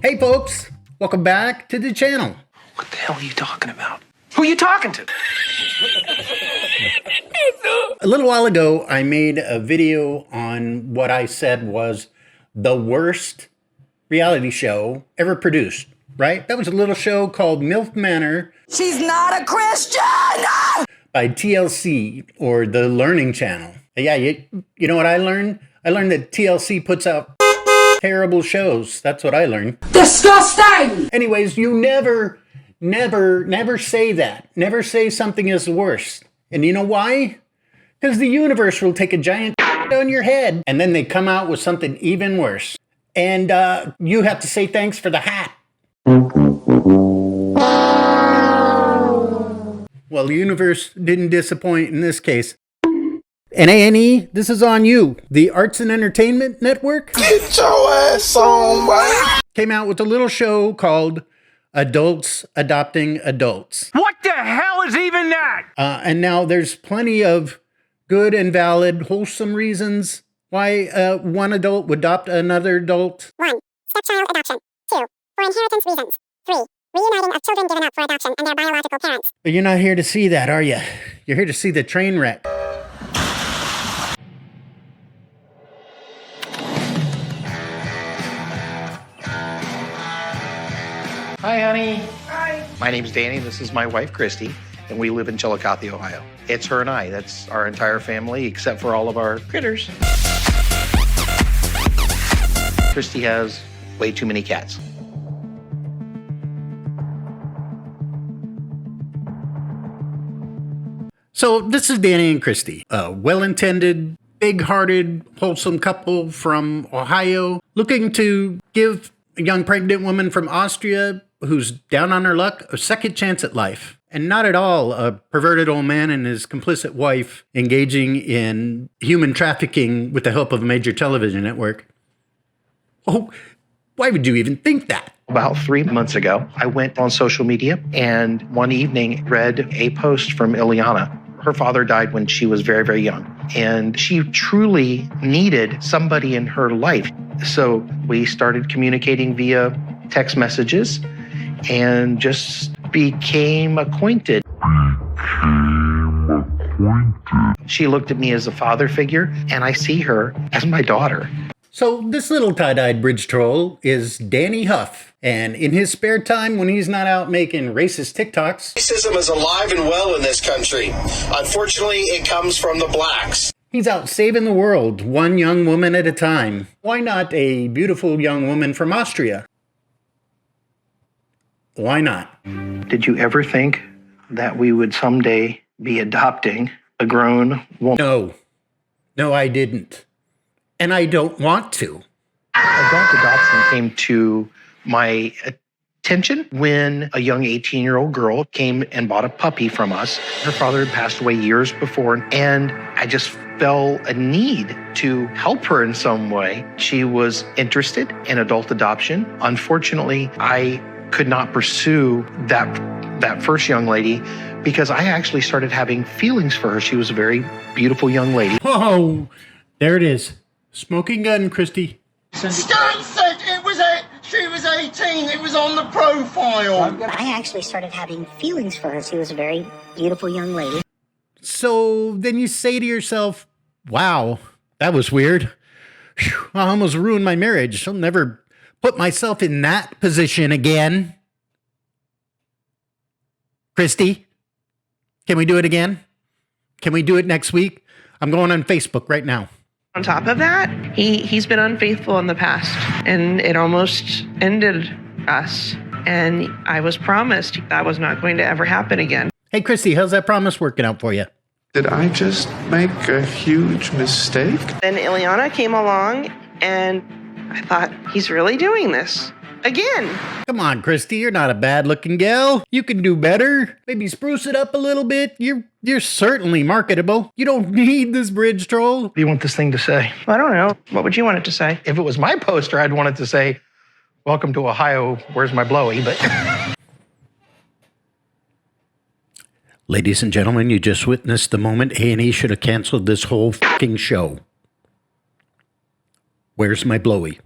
Hey folks, welcome back to the channel. What the hell are you talking about? Who are you talking to? A little while ago, I made a video on what I said was the worst reality show ever produced, right? That was a little show called MILF Manor. She's not a Christian! By TLC, or the Learning Channel. Yeah, you know what I learned? I learned that TLC puts out terrible shows. That's what I learned. Disgusting! Anyways, you never say that. Never say something is the worst. And you know why? Because the universe will take a giant on your head, and then they come out with something even worse. And you have to say thanks for the hat. Well, the universe didn't disappoint in this case. And A&E, this is on you. The Arts and Entertainment Network. Get your ass on, boy. Came out with a little show called Adults Adopting Adults. What the hell is even that? And now there's plenty of good and valid, wholesome reasons why one adult would adopt another adult. 1. Stepchild adoption. 2. For inheritance reasons. 3. Reuniting of children given up for adoption and their biological parents. But you're not here to see that, are you? You're here to see the train wreck. Hi, honey. Hi. My name's Danny. This is my wife, Christie, and we live in Chillicothe, Ohio. It's her and I. That's our entire family, except for all of our critters. Christie has way too many cats. So this is Danny and Christie, a well-intended, big-hearted, wholesome couple from Ohio, looking to give a young pregnant woman from Austria who's down on her luck a second chance at life. And not at all a perverted old man and his complicit wife engaging in human trafficking with the help of a major television network. Oh, why would you even think that? About 3 months ago, I went on social media and one evening read a post from Ileana. Her father died when she was very, very young, and she truly needed somebody in her life. So we started communicating via text messages and just became acquainted. She looked at me as a father figure, and I see her as my daughter. So this little tie-dyed bridge troll is Danny Huff. And in his spare time, when he's not out making racist TikToks, Racism is alive and well in this country. Unfortunately, it comes from the blacks. he's out saving the world, one young woman at a time. Why not a beautiful young woman from Austria? Why not? Did you ever think that we would someday be adopting a grown woman? No, I didn't. And I don't want to. Adult adoption came to my attention when a young 18-year-old girl came and bought a puppy from us. Her father had passed away years before, and I just felt a need to help her in some way. She was interested in adult adoption. Unfortunately, I could not pursue that first young lady because I actually started having feelings for her. She was a very beautiful young lady. Whoa, there it is. Smoking gun, Christie. Stan said she was 18. It was on the profile. I actually started having feelings for her. She was a very beautiful young lady. So then you say to yourself, wow, that was weird. Whew, I almost ruined my marriage. I'll never put myself in that position again. Christie, can we do it again? Can we do it next week? I'm going on Facebook right now. On top of that, he's been unfaithful in the past, and it almost ended us. And I was promised that was not going to ever happen again. Hey, Christie, how's that promise working out for you? Did I just make a huge mistake? Then Ileana came along, and I thought, he's really doing this again. Come on, Christie, you're not a bad-looking gal. You can do better. Maybe spruce it up a little bit. You're certainly marketable. You don't need this bridge troll. What do you want this thing to say? I don't know. What would you want it to say? If it was my poster, I'd want it to say, "Welcome to Ohio, where's my blowy?" But ladies and gentlemen, you just witnessed the moment A&E should have canceled this whole fucking show. Where's my blowy?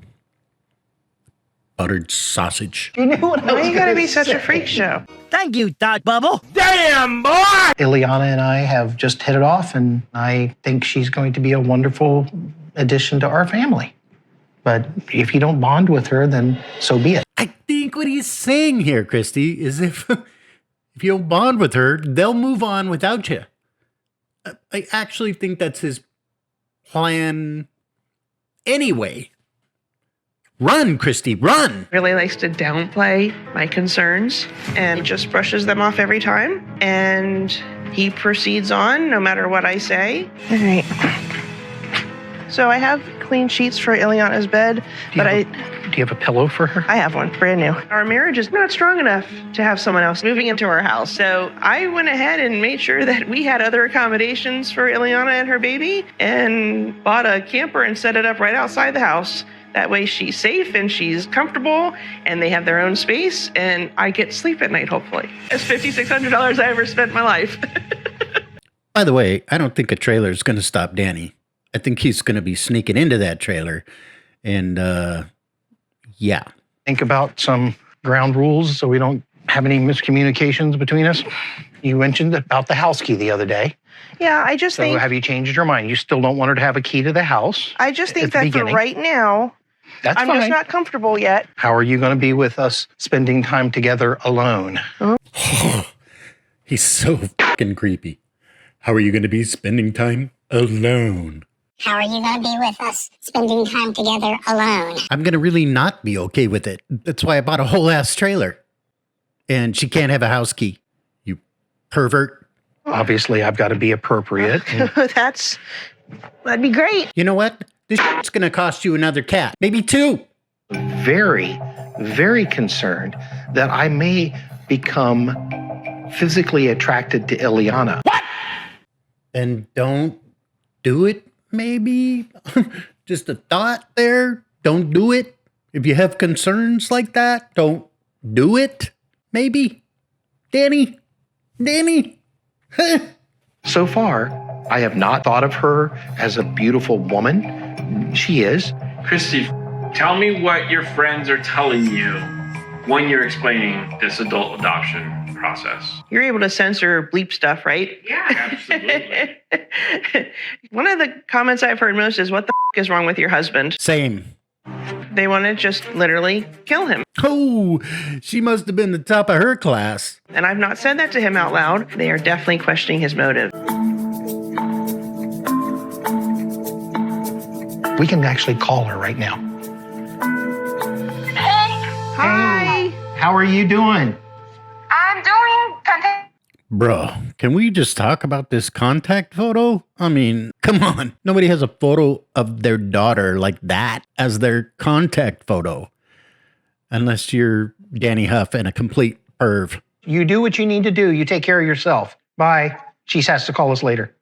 buttered sausage. You knew what I was Why you gotta gonna be such a say. freak show? Thank you, Thought Bubble. Ileana and I have just hit it off, and I think she's going to be a wonderful addition to our family. But if you don't bond with her, then so be it. I think what he's saying here, Christie, is if you don't bond with her, they'll move on without you. I actually think that's his plan anyway. Run, Christie, run! Really likes to downplay my concerns and just brushes them off every time. And he proceeds on no matter what I say. All right. So I have clean sheets for Ileana's bed, Do you have a pillow for her? I have one, brand new. Our marriage is not strong enough to have someone else moving into our house. So I went ahead and made sure that we had other accommodations for Ileana and her baby and bought a camper and set it up right outside the house. That way she's safe and she's comfortable and they have their own space and I get sleep at night, hopefully. It's $5,600 I ever spent in my life. By the way, I don't think a trailer is going to stop Danny. I think he's going to be sneaking into that trailer. And, yeah. Think about some ground rules so we don't have any miscommunications between us. You mentioned about the house key the other day. Yeah, I just So think... have you changed your mind? You still don't want her to have a key to the house? I just think at the that for beginning? right now, That's I'm fine. just not comfortable yet. How are you going to be with us spending time together alone? He's so fucking creepy. How are you going to be spending time alone? How are you going to be with us spending time together alone? I'm going to really not be okay with it. That's why I bought a whole ass trailer. And she can't have a house key. You pervert. Obviously, I've got to be appropriate. That'd be great. You know what? This shit's going to cost you another cat. Maybe two. Very, very concerned that I may become physically attracted to Ileana. What? And don't do it, maybe? Just a thought there. Don't do it. If you have concerns like that, don't do it. Maybe. Danny. So far, I have not thought of her as a beautiful woman. She is. Christie, tell me what your friends are telling you when you're explaining this adult adoption process. You're able to censor bleep stuff, right? Yeah, absolutely. One of the comments I've heard most is, what the f*** is wrong with your husband? Same. They want to just literally kill him. Oh, she must have been the top of her class. And I've not said that to him out loud. They are definitely questioning his motive. We can actually call her right now. Hi. How are you doing? I'm doing fantastic. Bro, can we just talk about this contact photo? I mean, come on. Nobody has a photo of their daughter like that as their contact photo. Unless you're Danny Huff and a complete perv. You do what you need to do. You take care of yourself. Bye. She has to call us later.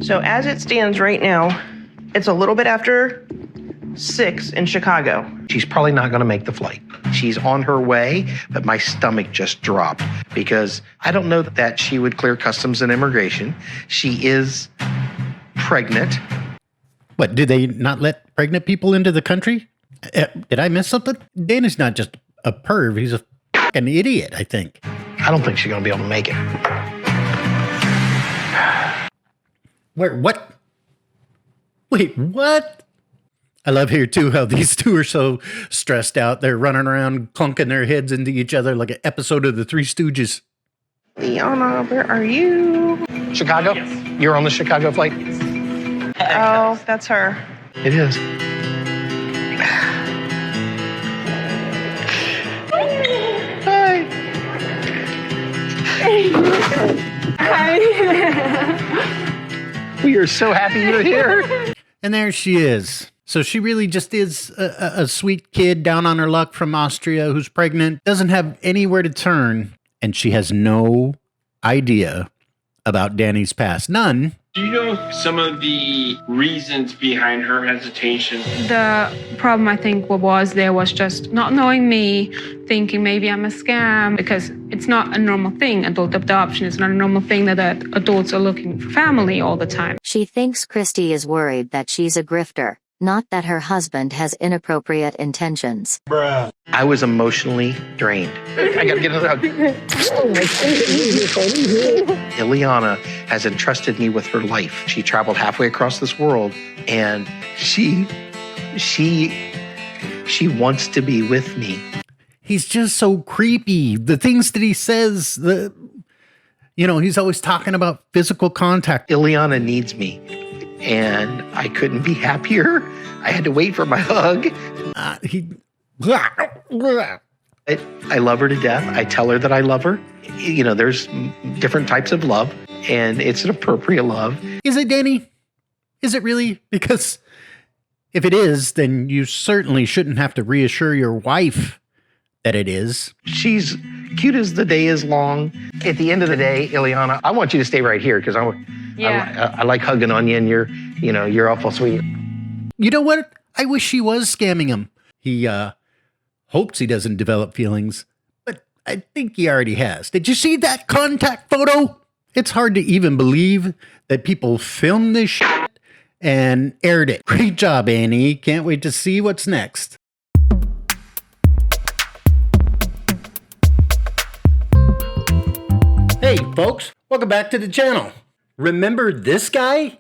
So as it stands right now, it's a little bit after 6 in Chicago. She's probably not going to make the flight. She's on her way, but my stomach just dropped because I don't know that she would clear customs and immigration. She is pregnant. What, do they not let pregnant people into the country? Did I miss something? Danny's not just a perv. He's a fucking idiot, I think. I don't think she's going to be able to make it. Where, what? Wait, what? I love here, too, how these two are so stressed out. They're running around, clunking their heads into each other like an episode of the Three Stooges. Ileana, where are you? Chicago? Yes. You're on the Chicago flight? Oh, that's her. It is. Hi. We are so happy you're here. And there she is. So she really just is a sweet kid down on her luck from Austria who's pregnant, doesn't have anywhere to turn, and she has no idea about Danny's past. None. Do you know some of the reasons behind her hesitation? The problem I think was just not knowing me, thinking maybe I'm a scam, because it's not a normal thing. Adult adoption is not a normal thing that adults are looking for family all the time. She thinks Christie is worried that she's a grifter, not that her husband has inappropriate intentions. I was emotionally drained. I gotta get another hug. Ileana has entrusted me with her life. She traveled halfway across this world, and she wants to be with me. He's just so creepy. The things that he says, he's always talking about physical contact. Ileana needs me, and I couldn't be happier. I had to wait for my hug. I love her to death. I tell her that I love her. There's different types of love, and it's an appropriate love. Is it, Danny? Is it really? Because if it is, then you certainly shouldn't have to reassure your wife that it is. She's cute as the day is long. At the end of the day, Ileana, I want you to stay right here because I like hugging on you, and you're awful sweet. You know what? I wish she was scamming him. He hopes he doesn't develop feelings, but I think he already has. Did you see that contact photo? It's hard to even believe that people filmed this shit and aired it. Great job, Annie. Can't wait to see what's next. Hey, folks. Welcome back to the channel. Remember this guy?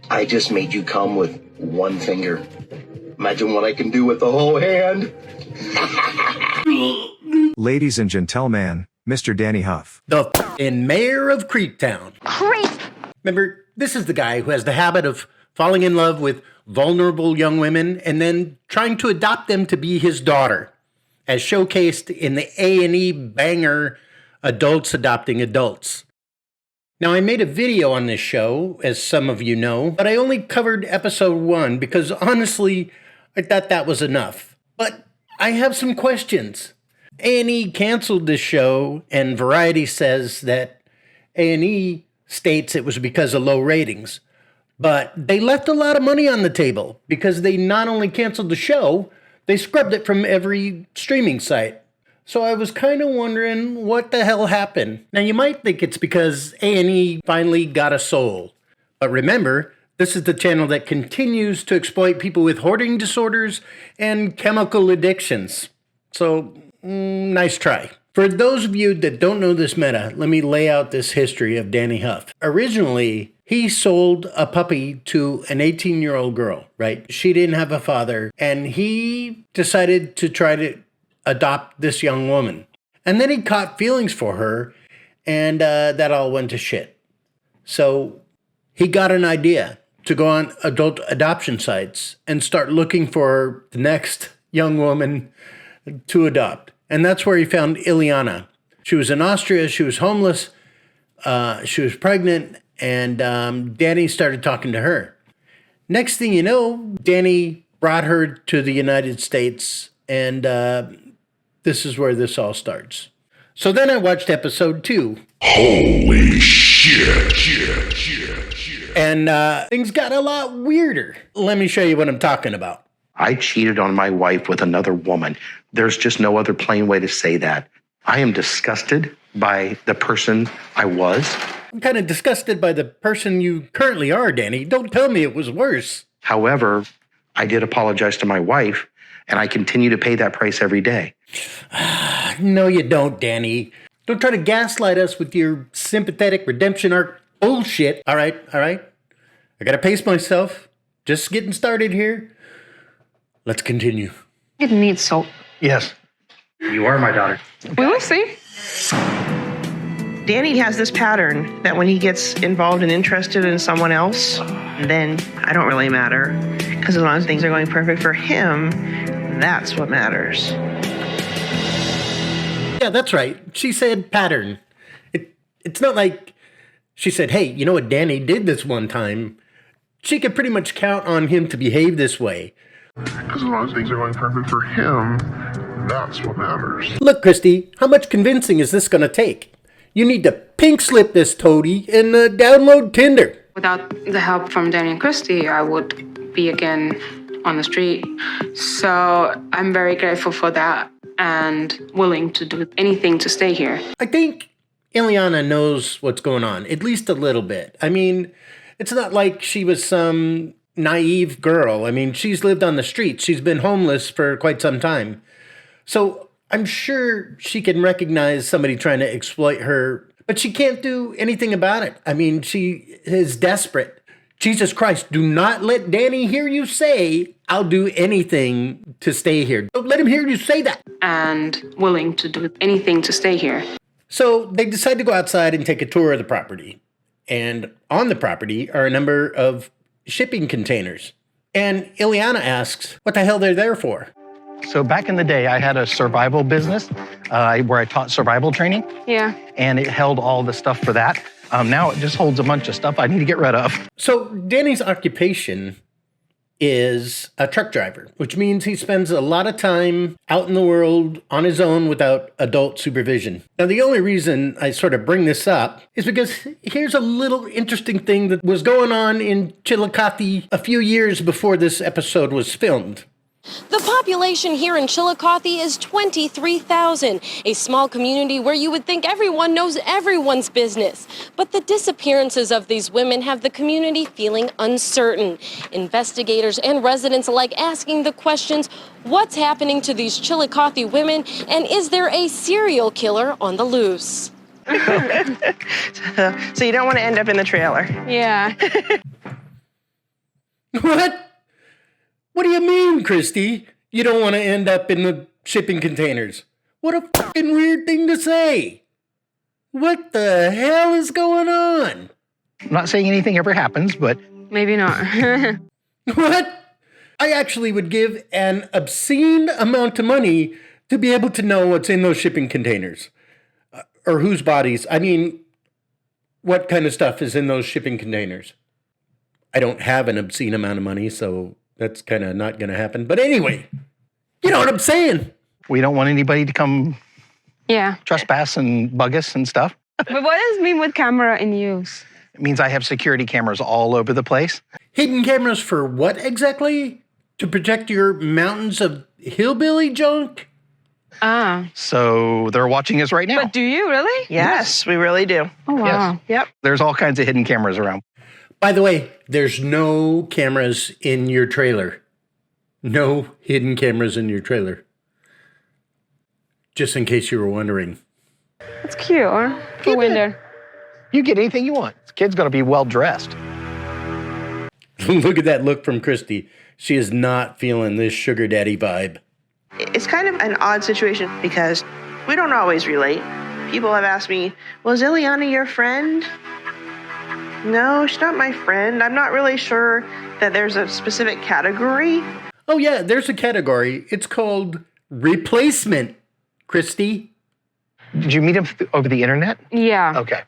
I just made you come with one finger. Imagine what I can do with the whole hand. Ladies and gentlemen, Mr. Danny Huff. The f***ing mayor of Creektown. Remember, this is the guy who has the habit of falling in love with vulnerable young women and then trying to adopt them to be his daughter, as showcased in the A&E banger Adults Adopting Adults. Now, I made a video on this show, as some of you know, but I only covered episode 1 because honestly, I thought that was enough. But I have some questions. A&E canceled this show, and Variety says that A&E states it was because of low ratings. But they left a lot of money on the table because they not only canceled the show, they scrubbed it from every streaming site. So I was kind of wondering what the hell happened. Now you might think it's because A&E finally got a soul. But remember, this is the channel that continues to exploit people with hoarding disorders and chemical addictions. So, nice try. For those of you that don't know this meta, let me lay out this history of Danny Huff. Originally, he sold a puppy to an 18-year-old girl, right? She didn't have a father, and he decided to try to adopt this young woman. And then he caught feelings for her, and that all went to shit. So he got an idea to go on adult adoption sites and start looking for the next young woman to adopt. And that's where he found Ileana. She was in Austria, she was homeless, she was pregnant, and Danny started talking to her. Next thing you know, Danny brought her to the United States, and this is where this all starts. So then I watched episode 2. Holy shit. And things got a lot weirder. Let me show you what I'm talking about. I cheated on my wife with another woman. There's just no other plain way to say that. I am disgusted by the person I was. I'm kind of disgusted by the person you currently are, Danny. Don't tell me it was worse. However, I did apologize to my wife, and I continue to pay that price every day. No, you don't, Danny. Don't try to gaslight us with your sympathetic redemption arc bullshit. All right. I gotta pace myself. Just getting started here. Let's continue. It needs salt. Yes, you are my daughter. We will see. Danny has this pattern that when he gets involved and interested in someone else, then I don't really matter. Because as long as things are going perfect for him, that's what matters. Yeah, that's right. She said pattern. It's not like she said, hey, you know what Danny did this one time? She could pretty much count on him to behave this way. Because as long as things are going perfect for him, that's what matters. Look, Christie, how much convincing is this going to take? You need to pink slip this toady and download Tinder. Without the help from Danny and Christie, I would be again on the street. So I'm very grateful for that and willing to do anything to stay here. I think Ileana knows what's going on, at least a little bit. I mean, It's not like she was some naive girl. I mean, she's lived on the streets. She's been homeless for quite some time. So I'm sure she can recognize somebody trying to exploit her, but she can't do anything about it. I mean, she is desperate. Jesus Christ, do not let Danny hear you say, I'll do anything to stay here. Don't let him hear you say that. And willing to do anything to stay here. So they decide to go outside and take a tour of the property. And on the property are a number of shipping containers. And Ileana asks what the hell they're there for. So back in the day, I had a survival business where I taught survival training. Yeah. And it held all the stuff for that. Now it just holds a bunch of stuff I need to get rid of. So Danny's occupation is a truck driver, which means he spends a lot of time out in the world on his own without adult supervision. Now, the only reason I sort of bring this up is because here's a little interesting thing that was going on in Chillicothe a few years before this episode was filmed. The population here in Chillicothe is 23,000, a small community where you would think everyone knows everyone's business. But the disappearances of these women have the community feeling uncertain. Investigators and residents alike asking the questions, what's happening to these Chillicothe women, and is there a serial killer on the loose? So you don't want to end up in the trailer. Yeah. What? What do you mean, Christie? You don't want to end up in the shipping containers? What a fucking weird thing to say. What the hell is going on? I'm not saying anything ever happens, but... Maybe not. What? I actually would give an obscene amount of money to be able to know what's in those shipping containers. Or whose bodies. I mean, what kind of stuff is in those shipping containers? I don't have an obscene amount of money, so... that's kind of not going to happen. But anyway, you know what I'm saying? We don't want anybody to come trespass and bug us and stuff. But what does it mean with camera in use? It means I have security cameras all over the place. Hidden cameras for what exactly? To protect your mountains of hillbilly junk? So they're watching us right now. But do you really? Yes, we really do. Oh, wow. Yes. Yep. There's all kinds of hidden cameras around. By the way, there's no cameras in your trailer. No hidden cameras in your trailer. Just in case you were wondering. That's cute, huh? For winter. You get anything you want. This kid's going to be well dressed. Look at that look from Christie. She is not feeling this sugar daddy vibe. It's kind of an odd situation because we don't always relate. People have asked me, was Ileana your friend? No, she's not my friend. I'm not really sure that there's a specific category. Oh yeah, there's a category. It's called replacement, Christie. Did you meet him over the internet? Yeah. Okay.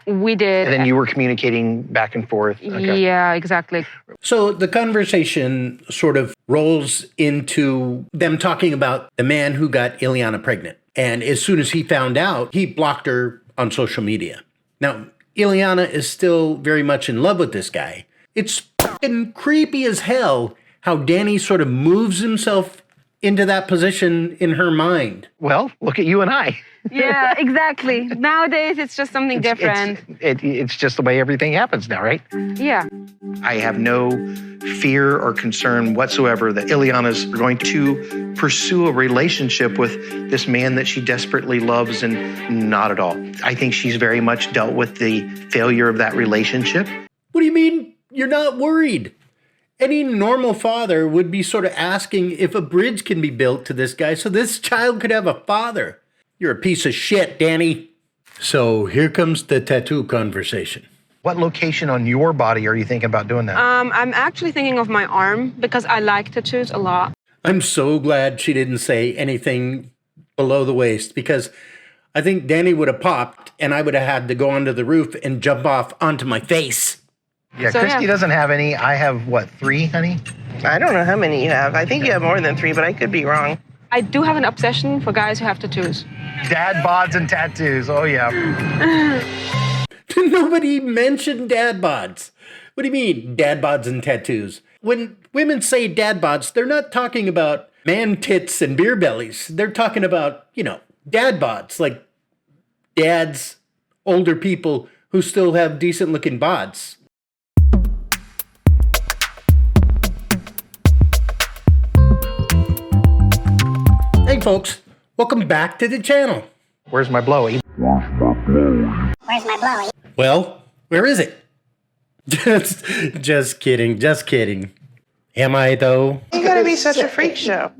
We did. And then you were communicating back and forth. Okay. Yeah, exactly. So the conversation sort of rolls into them talking about the man who got Ileana pregnant. And as soon as he found out, he blocked her on social media. Now, Ileana is still very much in love with this guy. It's fucking creepy as hell how Danny sort of moves himself into that position in her mind. Well, look at you and I. Yeah, exactly. Nowadays, it's just something different. It's just the way everything happens now, right? Yeah. I have no fear or concern whatsoever that Ileana's going to pursue a relationship with this man that she desperately loves, and not at all. I think she's very much dealt with the failure of that relationship. What do you mean you're not worried? Any normal father would be sort of asking if a bridge can be built to this guy so this child could have a father. You're a piece of shit, Danny. So here comes the tattoo conversation. What location on your body are you thinking about doing that? I'm actually thinking of my arm because I like tattoos a lot. I'm so glad she didn't say anything below the waist because I think Danny would have popped and I would have had to go onto the roof and jump off onto my face. Yeah, so, Christie doesn't have any. I have, what, 3, honey? I don't know how many you have. I think you have more than 3, but I could be wrong. I do have an obsession for guys who have tattoos. Dad bods and tattoos. Oh, yeah. Nobody mentioned dad bods. What do you mean, dad bods and tattoos? When women say dad bods, they're not talking about man tits and beer bellies. They're talking about, dad bods, like dads, older people who still have decent looking bods. Hey folks, welcome back to the channel. Where's my blowy? Where's my blowy? Well, where is it? Just kidding. Am I though? You gotta be such a freak show.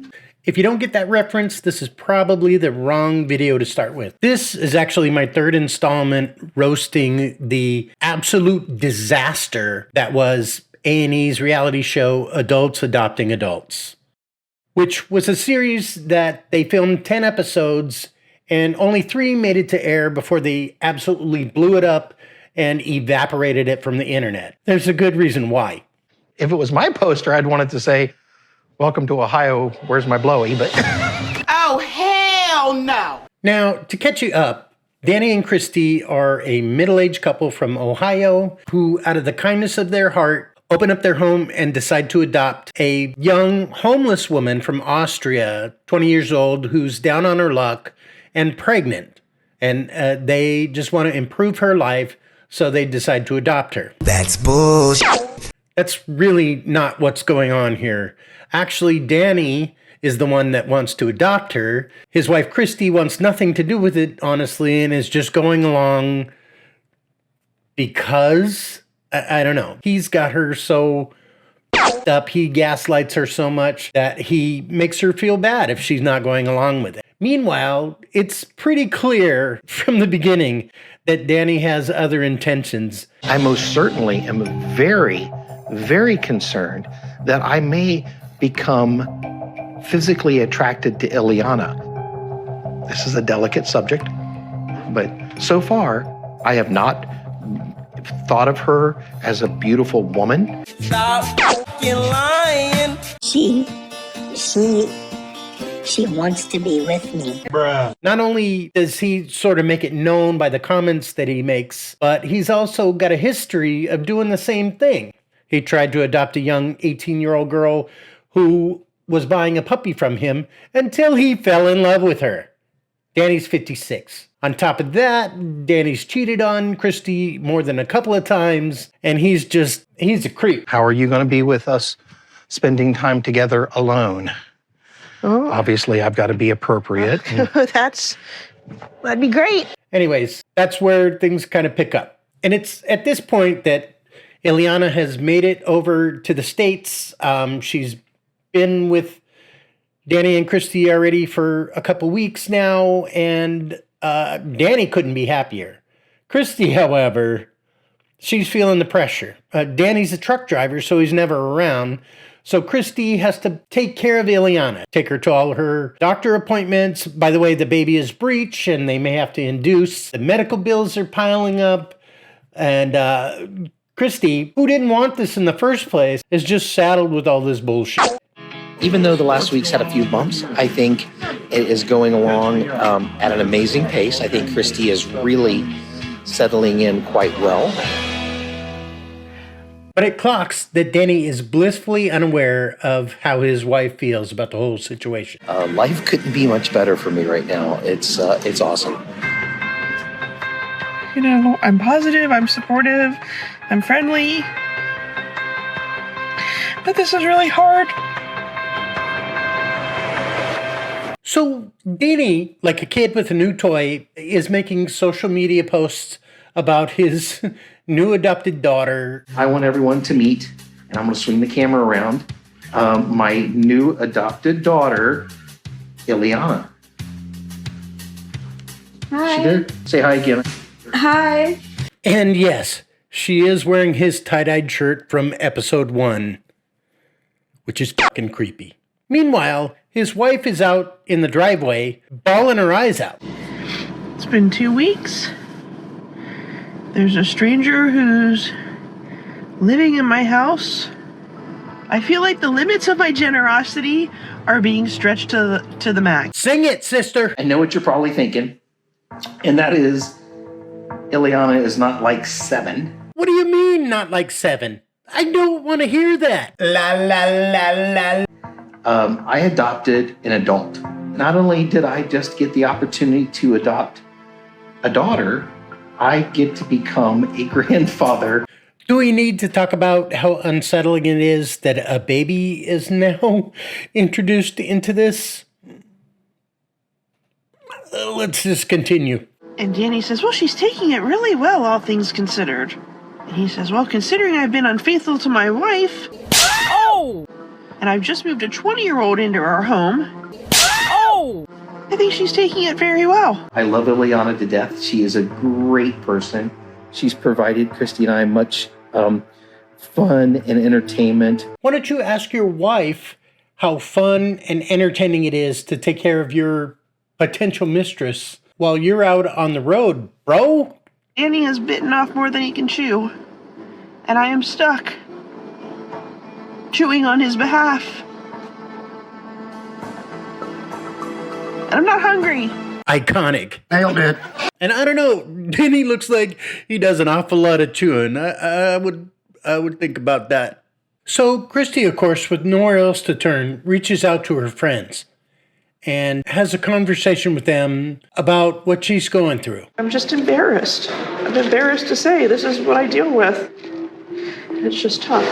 If you don't get that reference, this is probably the wrong video to start with. This is actually my third installment roasting the absolute disaster that was A&E's reality show Adults Adopting Adults, which was a series that they filmed 10 episodes and only 3 made it to air before they absolutely blew it up and evaporated it from the internet. There's a good reason why. If it was my poster, I'd want it to say, "Welcome to Ohio, where's my blowy?" But Oh, hell no! Now, to catch you up, Danny and Christie are a middle-aged couple from Ohio who, out of the kindness of their heart, open up their home and decide to adopt a young homeless woman from Austria, 20 years old, who's down on her luck and pregnant. And they just want to improve her life, so they decide to adopt her. That's bullshit. That's really not what's going on here. Actually, Danny is the one that wants to adopt her. His wife, Christie, wants nothing to do with it, honestly, and is just going along because, I don't know. He's got her so up, he gaslights her so much that he makes her feel bad if she's not going along with it. Meanwhile, it's pretty clear from the beginning that Danny has other intentions. I most certainly am very, very concerned that I may become physically attracted to Ileana. This is a delicate subject, but so far I have not thought of her as a beautiful woman. Stop fucking lying. She wants to be with me. Bruh. Not only does he sort of make it known by the comments that he makes, but he's also got a history of doing the same thing. He tried to adopt a young 18-year-old girl who was buying a puppy from him until he fell in love with her. Danny's 56. On top of that, Danny's cheated on Christie more than a couple of times, and he's a creep. How are you going to be with us spending time together alone? Oh. Obviously, I've got to be appropriate. That'd be great. Anyways, that's where things kind of pick up. And it's at this point that Ileana has made it over to the States. She's been with Danny and Christie already for a couple weeks now, and Danny couldn't be happier. Christie, however, she's feeling the pressure. Danny's a truck driver, so he's never around. So Christie has to take care of Ileana, take her to all her doctor appointments. By the way, the baby is breech, and they may have to induce. The medical bills are piling up, and Christie, who didn't want this in the first place, is just saddled with all this bullshit. Even though the last week's had a few bumps, I think it is going along at an amazing pace. I think Christie is really settling in quite well. But it clocks that Danny is blissfully unaware of how his wife feels about the whole situation. Life couldn't be much better for me right now. It's awesome. You know, I'm positive, I'm supportive, I'm friendly. But this is really hard. So Danny, like a kid with a new toy, is making social media posts about his new adopted daughter. I want everyone to meet, and I'm going to swing the camera around, my new adopted daughter, Ileana. Hi. She there? Say hi again. Hi. And yes, she is wearing his tie-dyed shirt from episode 1, which is fucking creepy. Meanwhile, his wife is out in the driveway, bawling her eyes out. It's been 2 weeks. There's a stranger who's living in my house. I feel like the limits of my generosity are being stretched to the max. Sing it, sister. I know what you're probably thinking, and that is, Ileana is not like 7. What do you mean, not like 7? I don't want to hear that. La la la la. I adopted an adult. Not only did I just get the opportunity to adopt a daughter, I get to become a grandfather. Do we need to talk about how unsettling it is that a baby is now introduced into this? let's just continue. And Danny says, well, she's taking it really well, all things considered. And he says, well, considering I've been unfaithful to my wife. Oh! And I've just moved a 20-year-old into our home. Oh! I think she's taking it very well. I love Ileana to death. She is a great person. She's provided Christy and I much fun and entertainment. Why don't you ask your wife how fun and entertaining it is to take care of your potential mistress while you're out on the road, bro? Danny has bitten off more than he can chew. And I am stuck. Chewing on his behalf. And I'm not hungry. Iconic. Nailed it. And I don't know, Danny looks like he does an awful lot of chewing. I would think about that. So Christie, of course, with nowhere else to turn, reaches out to her friends and has a conversation with them about what she's going through. I'm just embarrassed. I'm embarrassed to say this is what I deal with. It's just tough.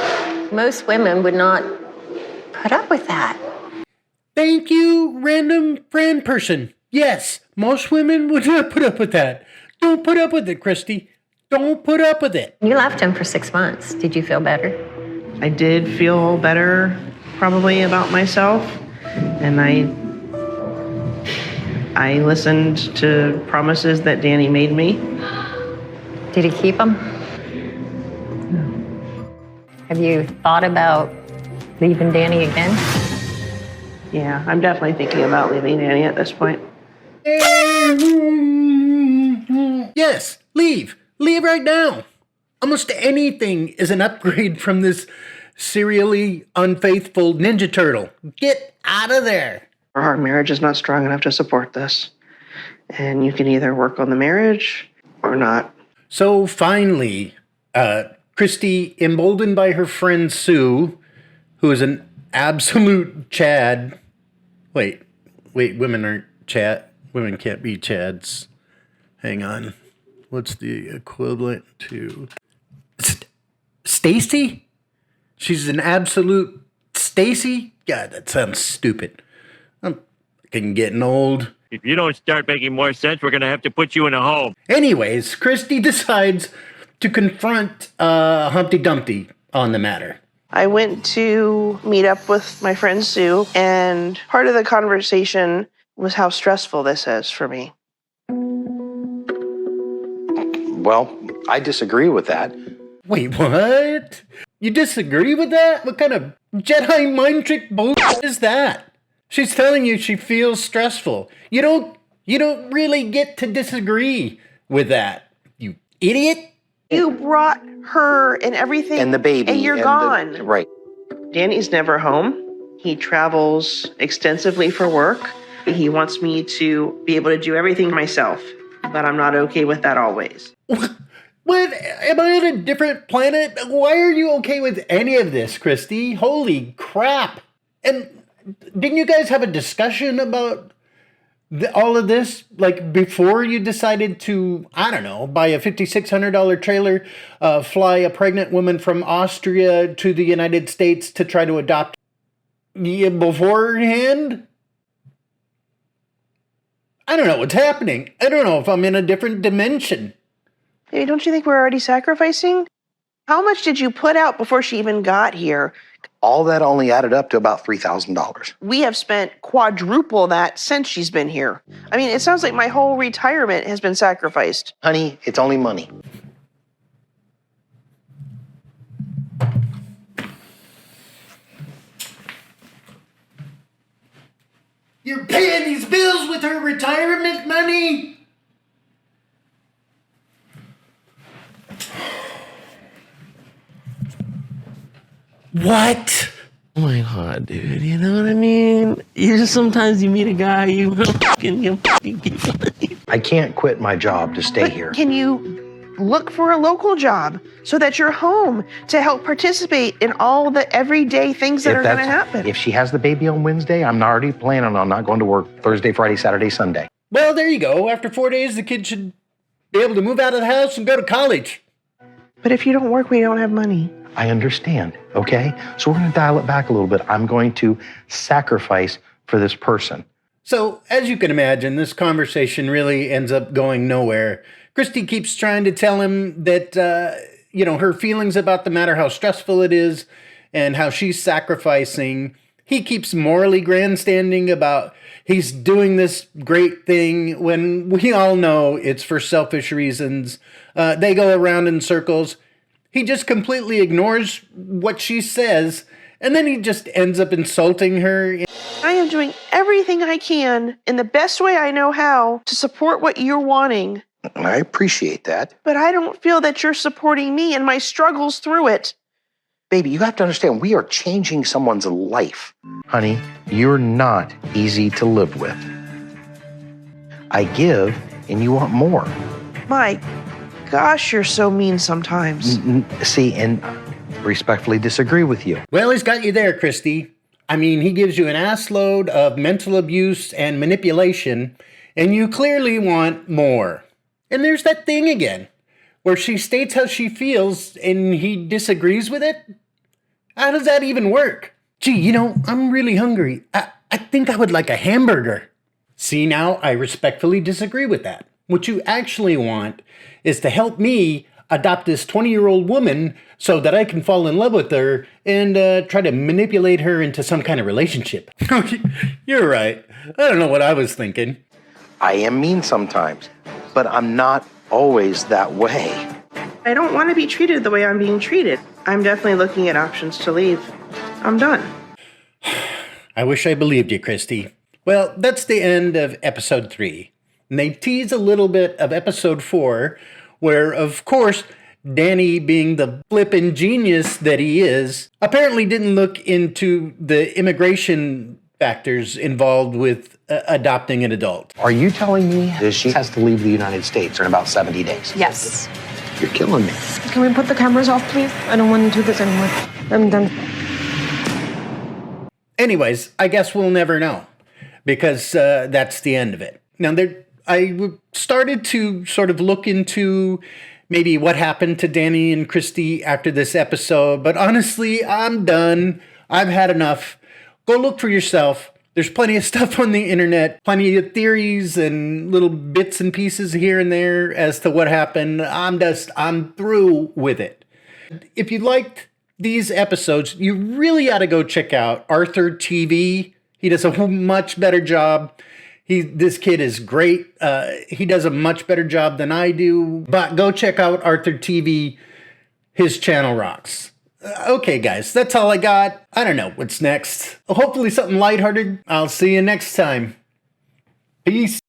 Most women would not put up with that. Thank you, random friend person. Yes, most women would not put up with that. Don't put up with it, Christie. Don't put up with it. You left him for 6 months. Did you feel better? I did feel better, probably, about myself. And I listened to promises that Danny made me. Did he keep them? Have you thought about leaving Danny again? Yeah, I'm definitely thinking about leaving Danny at this point. Yes, leave. Leave right now. Almost anything is an upgrade from this serially unfaithful Ninja Turtle. Get out of there. Our marriage is not strong enough to support this. And you can either work on the marriage or not. So finally, Christie, emboldened by her friend Sue, who is an absolute Chad. Wait, women aren't Chad. Women can't be Chads. Hang on. What's the equivalent to Stacy? She's an absolute Stacy? God, that sounds stupid. I'm fucking getting old. If you don't start making more sense, we're going to have to put you in a home. Anyways, Christie decides to confront Humpty Dumpty on the matter. I went to meet up with my friend Sue, and part of the conversation was how stressful this is for me. Well, I disagree with that. Wait, what? You disagree with that? What kind of Jedi mind trick bullshit is that? She's telling you she feels stressful. You don't really get to disagree with that, you idiot. You brought her and everything. And the baby. And you're gone. Right. Danny's never home. He travels extensively for work. He wants me to be able to do everything myself, but I'm not okay with that always. What? Am I on a different planet? Why are you okay with any of this, Christie? Holy crap. And didn't you guys have a discussion about all of this, like, before you decided to, I don't know, buy a $5,600 trailer, fly a pregnant woman from Austria to the United States to try to adopt beforehand? I don't know what's happening. I don't know if I'm in a different dimension. Hey, don't you think we're already sacrificing? How much did you put out before she even got here? All that only added up to about $3,000. We have spent quadruple that since she's been here. I mean, it sounds like my whole retirement has been sacrificed. Honey, it's only money. You're paying these bills with her retirement money? What? Oh my God, dude, you know what I mean? You just sometimes you meet a guy, you fucking I can't quit my job to stay here. Can you look for a local job so that you're home to help participate in all the everyday things that are going to happen? If she has the baby on Wednesday, I'm already planning on not going to work Thursday, Friday, Saturday, Sunday. Well, there you go. After 4 days, the kid should be able to move out of the house and go to college. But if you don't work, we don't have money. I understand, okay? So we're going to dial it back a little bit. I'm going to sacrifice for this person. So, as you can imagine, this conversation really ends up going nowhere. Christie keeps trying to tell him that, her feelings about the matter, how stressful it is, and how she's sacrificing. He keeps morally grandstanding about he's doing this great thing when we all know it's for selfish reasons. They go around in circles. He just completely ignores what she says, and then he just ends up insulting her. I am doing everything I can in the best way I know how to support what you're wanting. I appreciate that. But I don't feel that you're supporting me and my struggles through it. Baby, you have to understand, we are changing someone's life. Honey, you're not easy to live with. I give, and you want more. My gosh, you're so mean sometimes. See, and respectfully disagree with you. Well, he's got you there, Christie. I mean, he gives you an assload of mental abuse and manipulation, and you clearly want more. And there's that thing again, where she states how she feels and he disagrees with it. How does that even work? Gee, I'm really hungry. I think I would like a hamburger. See, now I respectfully disagree with that. What you actually want is to help me adopt this 20-year-old woman so that I can fall in love with her and try to manipulate her into some kind of relationship. You're right. I don't know what I was thinking. I am mean sometimes, but I'm not always that way. I don't want to be treated the way I'm being treated. I'm definitely looking at options to leave. I'm done. I wish I believed you, Christie. Well, that's the end of episode 3. And they tease a little bit of episode 4, where, of course, Danny, being the flippin' genius that he is, apparently didn't look into the immigration factors involved with adopting an adult. Are you telling me that she has to leave the United States in about 70 days? Yes. You're killing me. Can we put the cameras off, please? I don't want to do this anymore. I'm done. Anyways, I guess we'll never know, because that's the end of it. Now, I started to sort of look into maybe what happened to Danny and Christie after this episode, but honestly, I'm done. I've had enough. Go look for yourself. There's plenty of stuff on the internet, plenty of theories and little bits and pieces here and there as to what happened. I'm through with it. If you liked these episodes, you really ought to go check out Arthur TV. He does a much better job. This kid is great. He does a much better job than I do. But go check out Arthur TV. His channel rocks. Okay, guys, that's all I got. I don't know what's next. Hopefully something lighthearted. I'll see you next time. Peace.